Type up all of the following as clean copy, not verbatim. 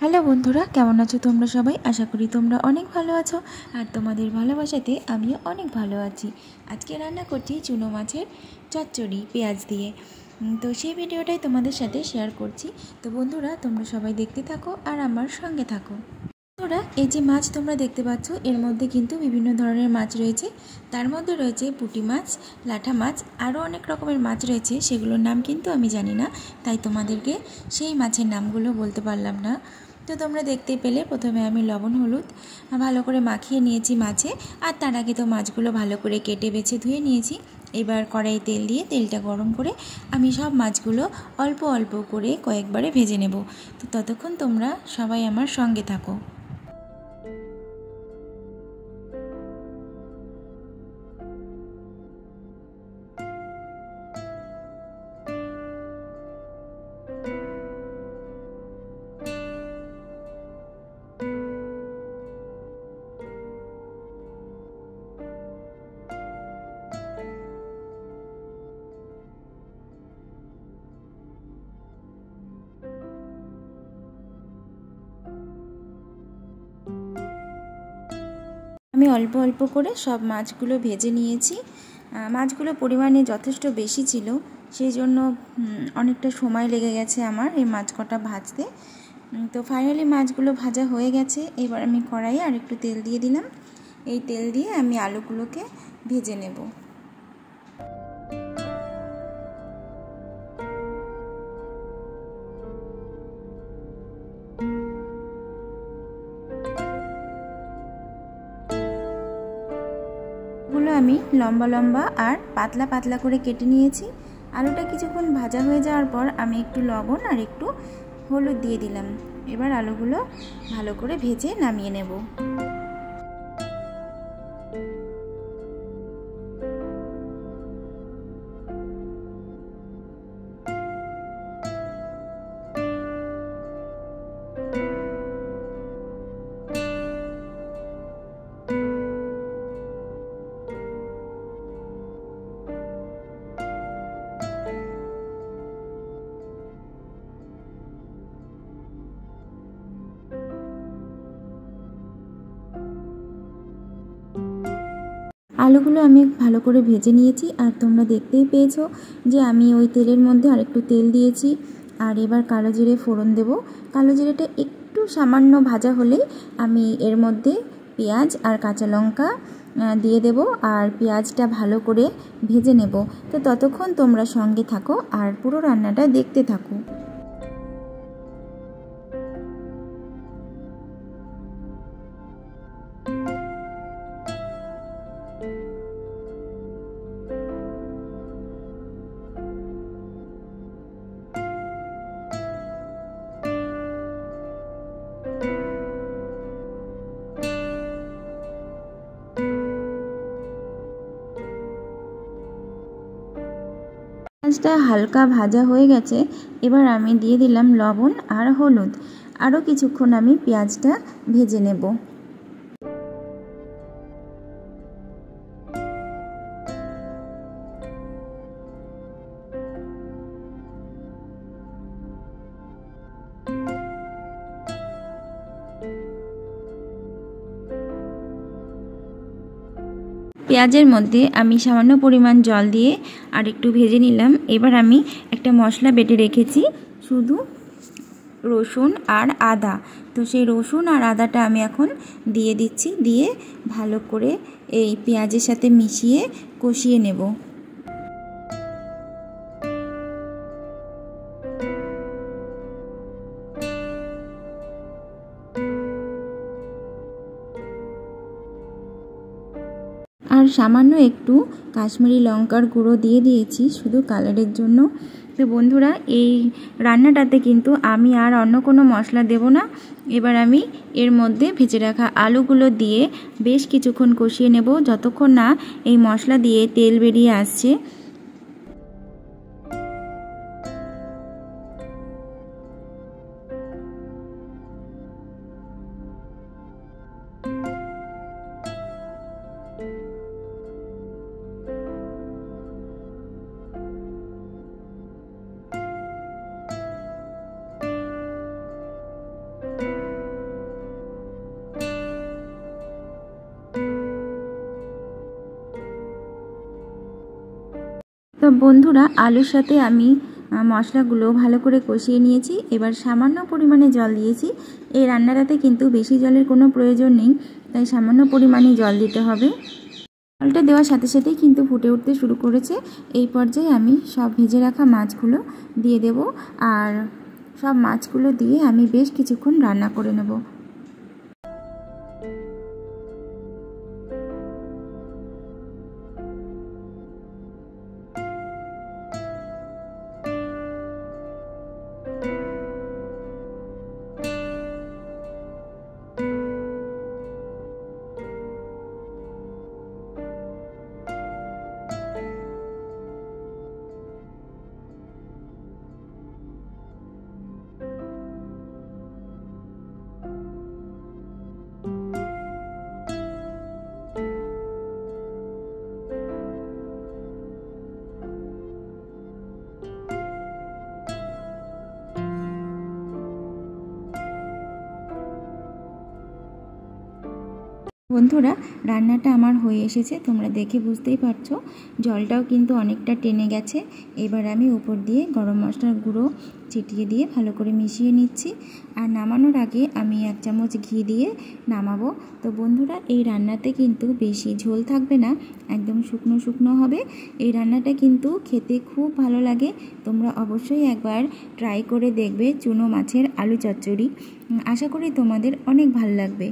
Hello বন্ধুরা, কেমন আছো তোমরা সবাই? আশা করি তোমরা অনেক ভালো আছো আর তোমাদের ভালোবাসাতে আমিও অনেক ভালো আছি। আজকে রান্না করছি চুনো মাছের চচ্চড়ি পেঁয়াজ দিয়ে। তো সেই ভিডিওটাই তোমাদের সাথে শেয়ার করছি। তো বন্ধুরা, তোমরা সবাই দেখতে থাকো আর আমার সঙ্গে থাকো। বন্ধুরা, এই যে মাছ তোমরা দেখতে পাচ্ছ, এর মধ্যে কিন্তু বিভিন্ন ধরনের মাছ রয়েছে। তার মধ্যে রয়েছে পুঁটি মাছ, লাঠা মাছ, আরও অনেক রকমের মাছ রয়েছে, সেগুলোর নাম কিন্তু আমি জানি না, তাই তোমাদেরকে সেই মাছের নামগুলো বলতে পারলাম না। তো তোমরা দেখতেই পেলে প্রথমে আমি লবণ হলুদ ভালো করে মাখিয়ে নিয়েছি মাছে, আর তার আগে তো মাছগুলো ভালো করে কেটে বেছে ধুয়ে নিয়েছি। এবার কড়াই তেল দিয়ে তেলটা গরম করে আমি সব মাছগুলো অল্প অল্প করে কয়েকবারে ভেজে নেব। তো ততক্ষণ তোমরা সবাই আমার সঙ্গে থাকো। আমি অল্প অল্প করে সব মাছগুলো ভেজে নিয়েছি। মাছগুলো পরিমাণে যথেষ্ট বেশি ছিল, সেই জন্য অনেকটা সময় লেগে গেছে আমার এই মাছ কটা ভাজতে। তো ফাইনালি মাছগুলো ভাজা হয়ে গেছে। এবার আমি কড়াইয়ে আর একটু তেল দিয়ে দিলাম। এই তেল দিয়ে আমি আলুগুলোকে ভেজে নেব। গুলো আমি লম্বা লম্বা আর পাতলা পাতলা করে কেটে নিয়েছি। আলুটা কিছুক্ষণ ভাজা হয়ে যাওয়ার পর আমি একটু লবণ আর একটু হলুদ দিয়ে দিলাম। এবার আলুগুলো ভালো করে ভেজে নামিয়ে নেব। আলুগুলো আমি ভালো করে ভেজে নিয়েছি, আর তোমরা দেখতেই পেয়েছো যে আমি ওই তেলের মধ্যে আরেকটু তেল দিয়েছি। আর এবার কালো জিরে ফোড়ন দেব। কালো জিরেটা একটু সামান্য ভাজা হলেই আমি এর মধ্যে পেঁয়াজ আর কাঁচা লঙ্কা দিয়ে দেব, আর পেঁয়াজটা ভালো করে ভেজে নেব। তো ততক্ষণ তোমরা সঙ্গে থাকো আর পুরো রান্নাটা দেখতে থাকো। পেঁয়াজটা হালকা ভাজা হয়ে গেছে। এবার আমি দিয়ে দিলাম লবণ আর হলুদ। আরও কিছুক্ষণ আমি পেঁয়াজটা ভেজে নেব। পেঁয়াজের মধ্যে আমি সামান্য পরিমাণ জল দিয়ে আর একটু ভেজে নিলাম। এবার আমি একটা মশলা বেটে রেখেছি, শুধু রসুন আর আদা। তো সেই রসুন আর আদাটা আমি এখন দিয়ে দিচ্ছি, দিয়ে ভালো করে এই পেঁয়াজের সাথে মিশিয়ে কষিয়ে নেব। আর সামান্য একটু কাশ্মীরি লঙ্কার গুঁড়ো দিয়ে দিয়েছি শুধু কালারের জন্য। তো বন্ধুরা, এই রান্নাটাতে কিন্তু আমি আর অন্য কোনো মশলা দেব না। এবার আমি এর মধ্যে ভেজে রাখা আলুগুলো দিয়ে বেশ কিছুক্ষণ কষিয়ে নেব, যতক্ষণ না এই মশলা দিয়ে তেল বেরিয়ে আসছে। বন্ধুরা, আলুর সাথে আমি মশলাগুলো ভালো করে কষিয়ে নিয়েছি। এবার সামান্য পরিমাণে জল দিয়েছি। এই রান্নাটাতে কিন্তু বেশি জলের কোনো প্রয়োজন নেই, তাই সামান্য পরিমাণে জল দিতে হবে। জলটা দেওয়ার সাথে সাথেই কিন্তু ফুটে উঠতে শুরু করেছে। এই পর্যায়ে আমি সব ভেজে রাখা মাছগুলো দিয়ে দেব, আর সব মাছগুলো দিয়ে আমি বেশ কিছুক্ষণ রান্না করে নেব। বন্ধুরা, রান্নাটা আমার হয়ে এসেছে, তোমরা দেখে বুঝতেই পারছো। জলটাও কিন্তু অনেকটা টেনে গেছে। এবার আমি উপর দিয়ে গরম মশলার গুঁড়ো ছিটিয়ে দিয়ে ভালো করে মিশিয়ে নিচ্ছি। আর নামানোর আগে আমি 1 চামচ ঘি দিয়ে নামাবো। তো বন্ধুরা, এই রান্নাতে কিন্তু বেশি ঝোল থাকবে না, একদম শুকনো শুকনো হবে। এই রান্নাটা কিন্তু খেতে খুব ভালো লাগে। তোমরা অবশ্যই একবার ট্রাই করে দেখবে চুনো মাছের আলু চচ্চড়ি। আশা করি তোমাদের অনেক ভালো লাগবে।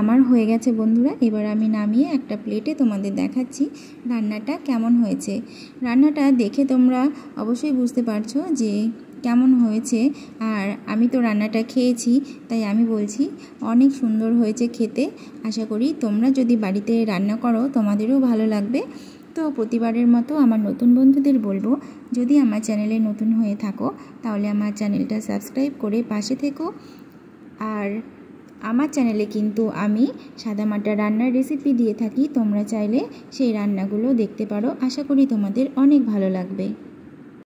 আমার হয়ে গেছে বন্ধুরা। এবার আমি নামিয়ে একটা প্লেটে তোমাদের দেখাচ্ছি রান্নাটা কেমন হয়েছে। রান্নাটা দেখে তোমরা অবশ্যই বুঝতে পারছো যে কেমন হয়েছে। আর আমি তো রান্নাটা খেয়েছি, তাই আমি বলছি অনেক সুন্দর হয়েছে খেতে। আশা করি তোমরা যদি বাড়িতে রান্না করো তোমাদেরও ভালো লাগবে। তো প্রতিবারের মতো আমার নতুন বন্ধুদের বলবো, যদি আমার চ্যানেলে নতুন হয়ে থাকো তাহলে আমার চ্যানেলটা সাবস্ক্রাইব করে পাশে থেকো। আর আমার চ্যানেলে কিন্তু আমি সাদামাটা রান্নার রেসিপি দিয়ে থাকি, তোমরা চাইলে সেই রান্নাগুলো দেখতে পারো। আশা করি তোমাদের অনেক ভালো লাগবে।